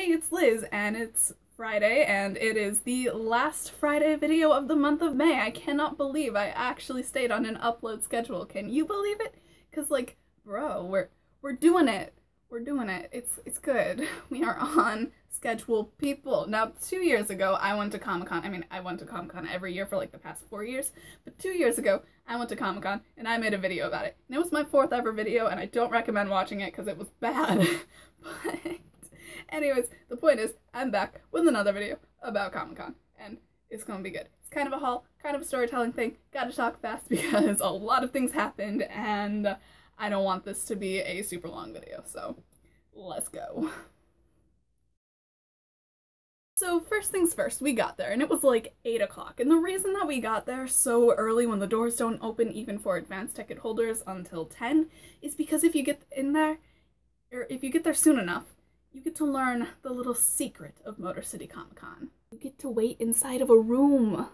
Hey, it's Liz, and it's Friday, and it is the last Friday video of the month of May. I cannot believe I actually stayed on an upload schedule. Can you believe it? Because, like, bro, we're doing it. We're doing it. It's good. We are on schedule, people. Now, 2 years ago, I went to ComicCon. I mean, I went to ComicCon every year for, like, the past 4 years. But 2 years ago, I went to ComicCon, and I made a video about it. And it was my 4th ever video, and I don't recommend watching it because it was bad. But anyways, the point is, I'm back with another video about ComicCon, and it's gonna be good. It's kind of a haul, kind of a storytelling thing. Gotta talk fast because a lot of things happened, and I don't want this to be a super long video, so let's go. So first things first, we got there, and it was like 8 o'clock, and the reason that we got there so early when the doors don't open even for advanced ticket holders until 10 is because if you get in there, or if you get there soon enough, you get to learn the little secret of Motor City Comic Con. You get to wait inside of a room.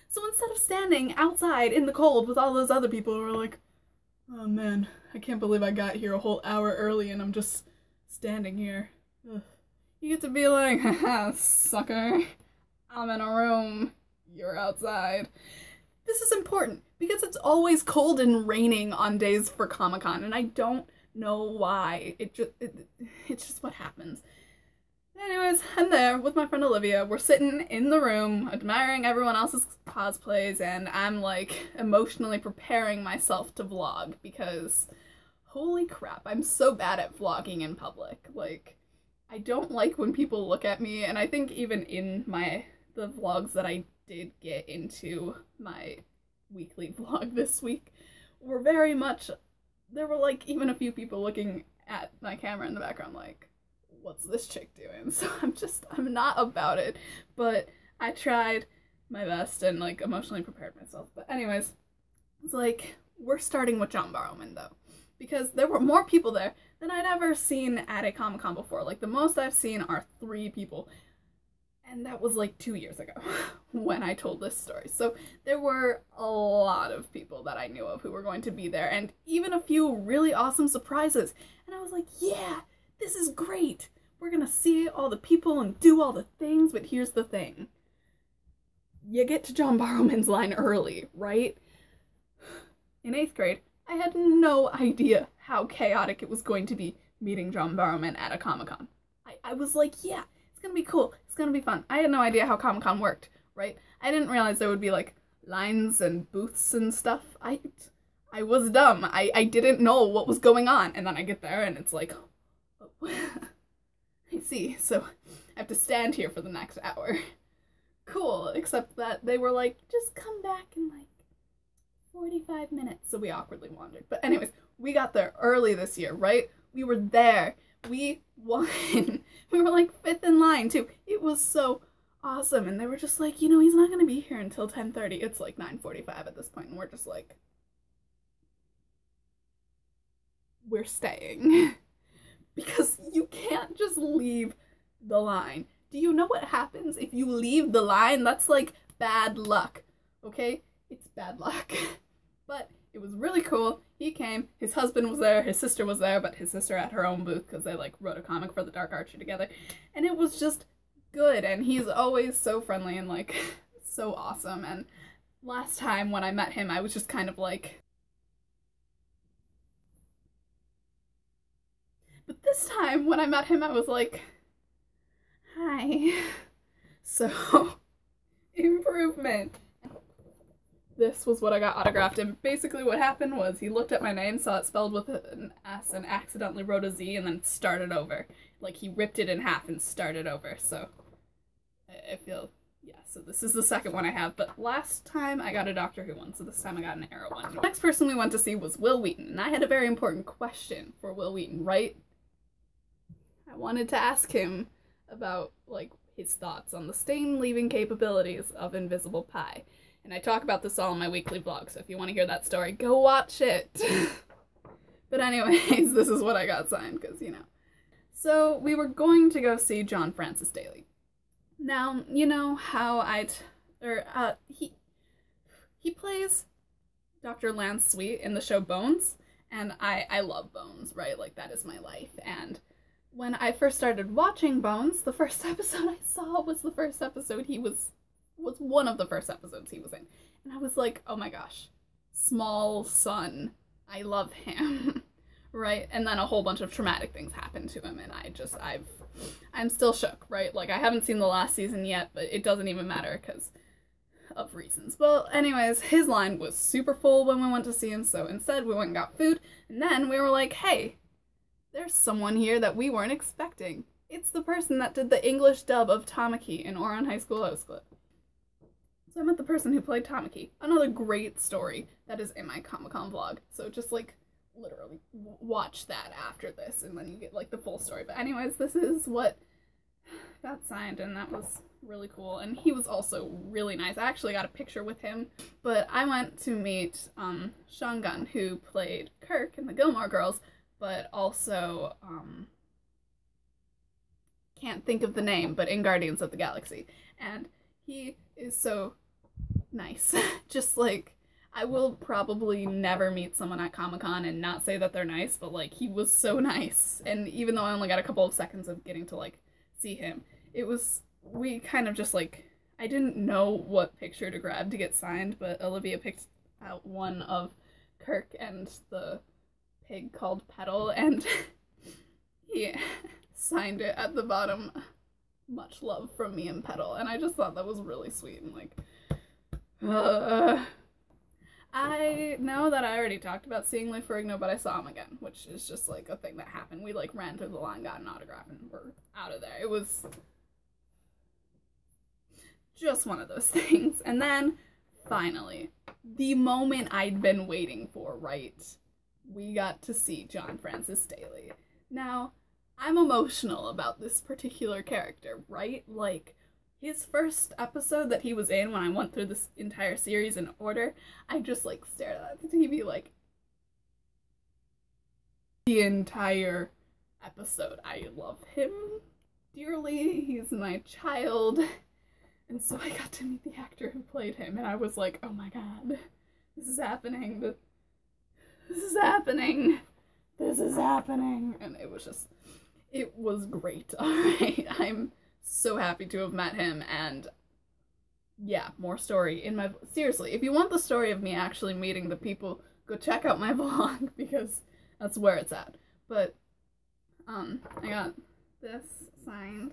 So instead of standing outside in the cold with all those other people who are like, oh man, I can't believe I got here a whole hour early and I'm just standing here. Ugh. You get to be like, haha, sucker, I'm in a room, you're outside. This is important because it's always cold and raining on days for Comic-Con, and I don't know why. It's just what happens. Anyways, I'm there with my friend Olivia. We're sitting in the room admiring everyone else's cosplays, and I'm like emotionally preparing myself to vlog because holy crap, I'm so bad at vlogging in public. Like, I don't like when people look at me, and I think even in the vlogs that I did get into my weekly vlog this week were very much, there were like even a few people looking at my camera in the background like, what's this chick doing? So I'm not about it, but I tried my best and like emotionally prepared myself. But anyways, it's like, we're starting with John Barrowman though, because there were more people there than I'd ever seen at a Comic-Con before. Like, the most I've seen are 3 people. And that was like 2 years ago when I told this story. So there were a lot of people that I knew of who were going to be there, and even a few really awesome surprises. And I was like, yeah, this is great. We're gonna see all the people and do all the things, but here's the thing. You get to John Barrowman's line early, right? In 8th grade, I had no idea how chaotic it was going to be meeting John Barrowman at a Comic-Con. I was like, yeah, it's gonna be cool. It's gonna be fun. I had no idea how Comic-Con worked, right? I didn't realize there would be like lines and booths and stuff. I was dumb. I didn't know what was going on. And then I get there and it's like, oh, I see. So I have to stand here for the next hour. Cool, except that they were like, just come back in like 45 minutes. So we awkwardly wandered. But anyways, we got there early this year, right? We were there. We won. We were like 5th in line too. It was so awesome. And they were just like, you know, he's not going to be here until 10:30. It's like 9:45 at this point, and we're just like, we're staying. Because you can't just leave the line. Do you know what happens if you leave the line? That's like bad luck, okay? It's bad luck. But it was really cool. He came, his husband was there, his sister was there, but his sister had her own booth because they like wrote a comic for the Dark Archer together. And it was just good, and he's always so friendly and like so awesome. And last time when I met him, I was just kind of like, but this time when I met him, I was like, hi. So, improvement. This was what I got autographed, and basically what happened was he looked at my name, saw it spelled with an S, and accidentally wrote a Z and then started over. Like, he ripped it in half and started over, so I feel, yeah, so this is the second one I have, but last time I got a Doctor Who one, so this time I got an Arrow one. The next person we went to see was Wil Wheaton, and I had a very important question for Wil Wheaton, right? I wanted to ask him about, like, his thoughts on the stain-leaving capabilities of Invisible Pie. And I talk about this all in my weekly vlog, so if you want to hear that story, go watch it. But anyways, this is what I got signed, because, you know. So, we were going to go see John Francis Daly. Now, you know how he plays Dr. Lance Sweet in the show Bones, and I love Bones, right? Like, that is my life, and when I first started watching Bones, the first episode I saw was the first episode he was one of the first episodes he was in. And I was like, oh my gosh, small son, I love him, right? And then a whole bunch of traumatic things happened to him, and I'm still shook, right? Like, I haven't seen the last season yet, but it doesn't even matter because of reasons. Well, anyways, his line was super full when we went to see him, so instead we went and got food, and then we were like, hey, there's someone here that we weren't expecting. It's the person that did the English dub of Tamaki in Ouran High School Host Clip. So I met the person who played Tamaki. Another great story that is in my ComicCon vlog. So just, like, literally watch that after this, and then you get, like, the full story. But anyways, this is what got signed, and that was really cool. And he was also really nice. I actually got a picture with him. But I went to meet Sean Gunn, who played Kirk in the Gilmore Girls, but also, can't think of the name, but in Guardians of the Galaxy. And he is so nice. Just, like, I will probably never meet someone at Comic-Con and not say that they're nice, but, like, he was so nice. And even though I only got a couple of seconds of getting to, like, see him, we kind of just, like, I didn't know what picture to grab to get signed, but Olivia picked out one of Kirk and the pig called Petal, and he signed it at the bottom, much love from me and Petal, and I just thought that was really sweet. And like, I know that I already talked about seeing Lou Ferrigno, but I saw him again, which is just like a thing that happened. We like ran through the line, got an autograph, and we're out of there. It was just one of those things. And then finally, the moment I'd been waiting for, right? We got to see John Francis Daly. Now, I'm emotional about this particular character, right? Like, his first episode that he was in, when I went through this entire series in order, I just, like, stared at the TV, like, the entire episode. I love him dearly. He's my child. And so I got to meet the actor who played him, and I was like, oh my god, this is happening. This is happening. This is happening. And it was great. Alright, I'm so happy to have met him, and yeah, more story in my... Seriously, if you want the story of me actually meeting the people, go check out my vlog, because that's where it's at. But, I got this signed.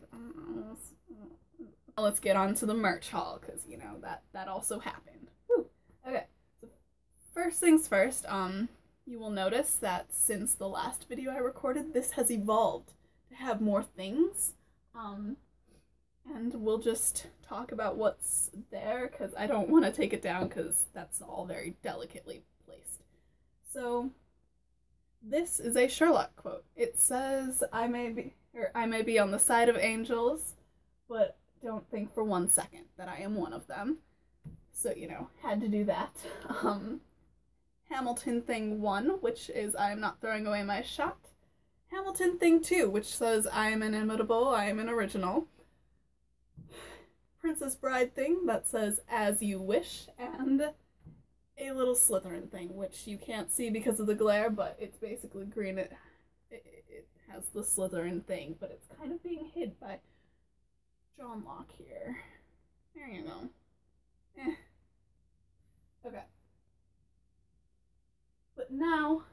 Let's get on to the merch haul, because, you know, that also happened. Woo. Okay, so first things first, you will notice that since the last video I recorded, this has evolved to have more things, and we'll just talk about what's there, because I don't want to take it down, because that's all very delicately placed. So, this is a Sherlock quote. It says, I may be on the side of angels, but don't think for 1 second that I am one of them. So, you know, had to do that. Hamilton Thing 1, which is I am not throwing away my shot. Hamilton Thing 2, which says I am inimitable, I am an original. Princess Bride thing that says as you wish, and a little Slytherin thing, which you can't see because of the glare, but it's basically green. It has the Slytherin thing, but it's kind of being hid by John Locke here. There you go. Okay. But now,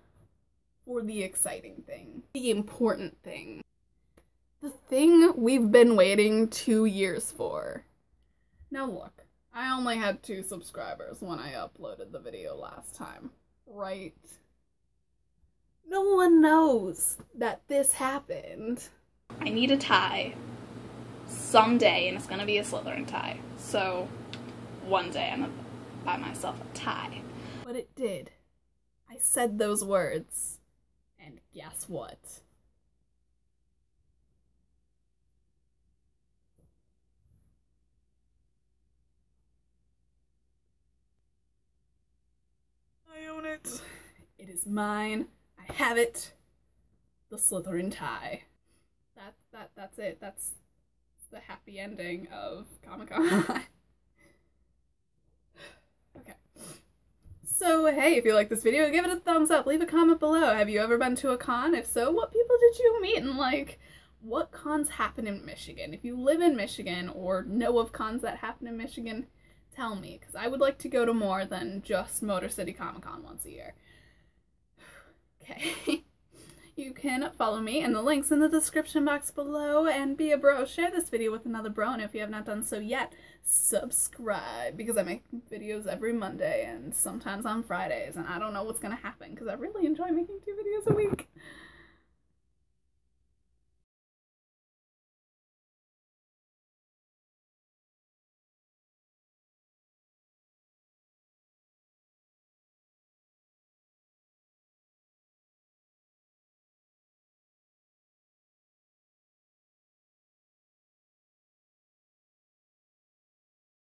for the exciting thing. The important thing. The thing we've been waiting 2 years for. Now look, I only had 2 subscribers when I uploaded the video last time, right? No one knows that this happened. I need a tie someday, and it's gonna be a Slytherin tie. So, one day I'm gonna buy myself a tie. But it did. I said those words, and guess what? I own it. It is mine. I have it. The Slytherin tie. That's it. That's the happy ending of ComicCon. Okay. So hey, if you like this video, give it a thumbs up, leave a comment below. Have you ever been to a con? If so, what people did you meet, and like, what cons happen in Michigan? If you live in Michigan or know of cons that happen in Michigan, tell me, because I would like to go to more than just Motor City Comic-Con once a year. Okay. You can follow me and the links in the description box below, and be a bro. Share this video with another bro, and if you have not done so yet, subscribe, because I make videos every Monday and sometimes on Fridays, and I don't know what's gonna happen because I really enjoy making 2 videos a week.